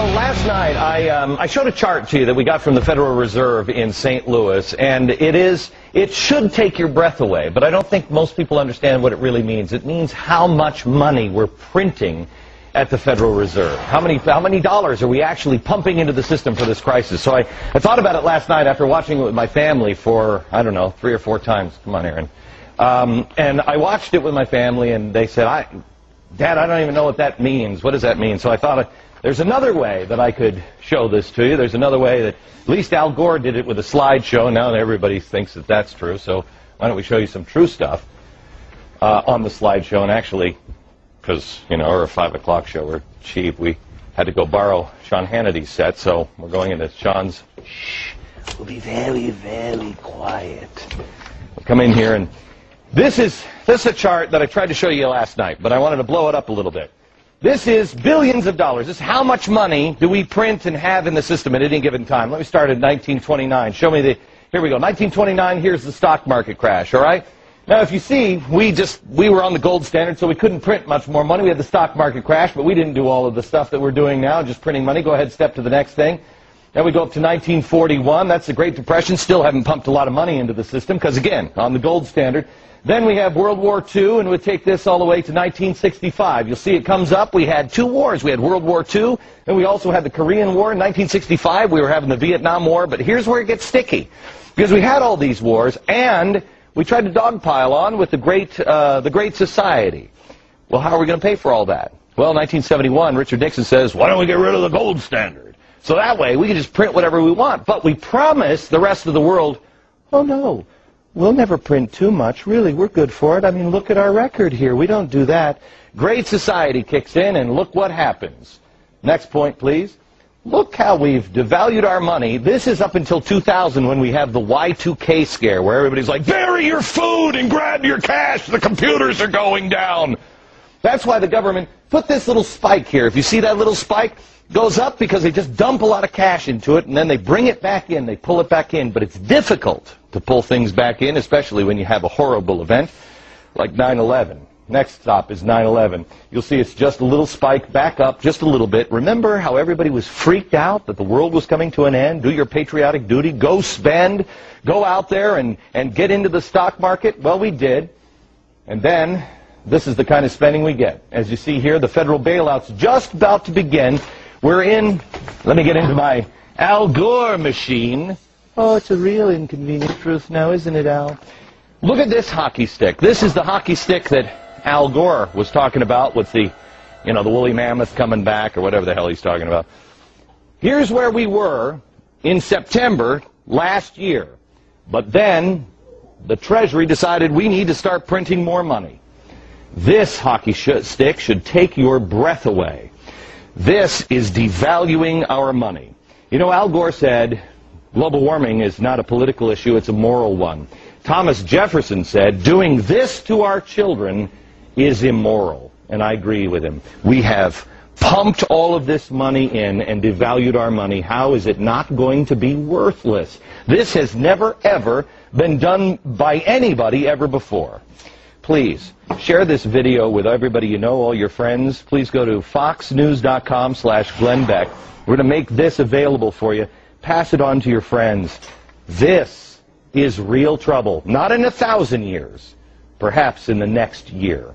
Well, last night I showed a chart to you that we got from the Federal Reserve in St. Louis, and it should take your breath away, but I don't think most people understand what it really means. It means how much money we're printing at the Federal Reserve. How many dollars are we actually pumping into the system for this crisis? So I thought about it last night after watching it with my family for, I don't know, 3 or 4 times. Come on, Aaron. And I watched it with my family, and they said, Dad, I don't even know what that means. What does that mean? So I thought, there's another way that I could show this to you. There's another way that, at least Al Gore did it with a slideshow. Now everybody thinks that that's true. So why don't we show you some true stuff on the slideshow? And actually, because, you know, we're a 5 o'clock show, we're cheap, we had to go borrow Sean Hannity's set. So we're going into Sean's. Shh, we'll be very, very quiet. We'll come in here, and this is a chart that I tried to show you last night, but I wanted to blow it up a little bit. This is billions of dollars. This is how much money do we print and have in the system at any given time. Let me start at 1929. Show me here we go. 1929, here's the stock market crash, all right? Now, if you see, we were on the gold standard, so we couldn't print much more money. We had the stock market crash, but we didn't do all of the stuff that we're doing now, just printing money. Go ahead, step to the next thing. Then we go up to 1941. That's the Great Depression. Still haven't pumped a lot of money into the system because, again, on the gold standard. Then we have World War II, and we'll take this all the way to 1965. You'll see it comes up. We had 2 wars. We had World War II, and we also had the Korean War in 1965. We were having the Vietnam War, but here's where it gets sticky. Because we had all these wars, and we tried to dogpile on with the Great Society. Well, how are we going to pay for all that? Well, 1971, Richard Nixon says, why don't we get rid of the gold standard? So that way, we can just print whatever we want. But we promise the rest of the world, oh, no. We'll never print too much. Really, we're good for it. I mean, look at our record here. We don't do that. Great Society kicks in, and look what happens. Next point, please. Look how we've devalued our money. This is up until 2000 when we have the Y2K scare, where everybody's like, bury your food and grab your cash. The computers are going down. That's why the government put this little spike here. If you see that little spike, goes up because they just dump a lot of cash into it, and then they bring it back in. They pull it back in. But it's difficult to pull things back in, especially when you have a horrible event like 9/11. Next stop is 9/11. You'll see it's just a little spike back up just a little bit. Remember how everybody was freaked out that the world was coming to an end? Do your patriotic duty. Go spend. Go out there and get into the stock market. Well, we did. And then this is the kind of spending we get. As you see here, the federal bailout's just about to begin. We're in, let me get into my Al Gore machine. Oh, it's a real inconvenient truth now, isn't it, Al? Look at this hockey stick. This is the hockey stick that Al Gore was talking about with the, you know, the woolly mammoth coming back or whatever the hell he's talking about. Here's where we were in September last year. But then the Treasury decided we need to start printing more money. This hockey stick should take your breath away. This is devaluing our money. You know, Al Gore said global warming is not a political issue, it's a moral one. Thomas Jefferson said doing this to our children is immoral. And I agree with him. We have pumped all of this money in and devalued our money. How is it not going to be worthless? This has never, ever been done by anybody ever before. Please share this video with everybody you know, all your friends. Please go to foxnews.com/Glen Beck. We're going to make this available for you. Pass it on to your friends. This is real trouble. Not in 1,000 years. Perhaps in the next year.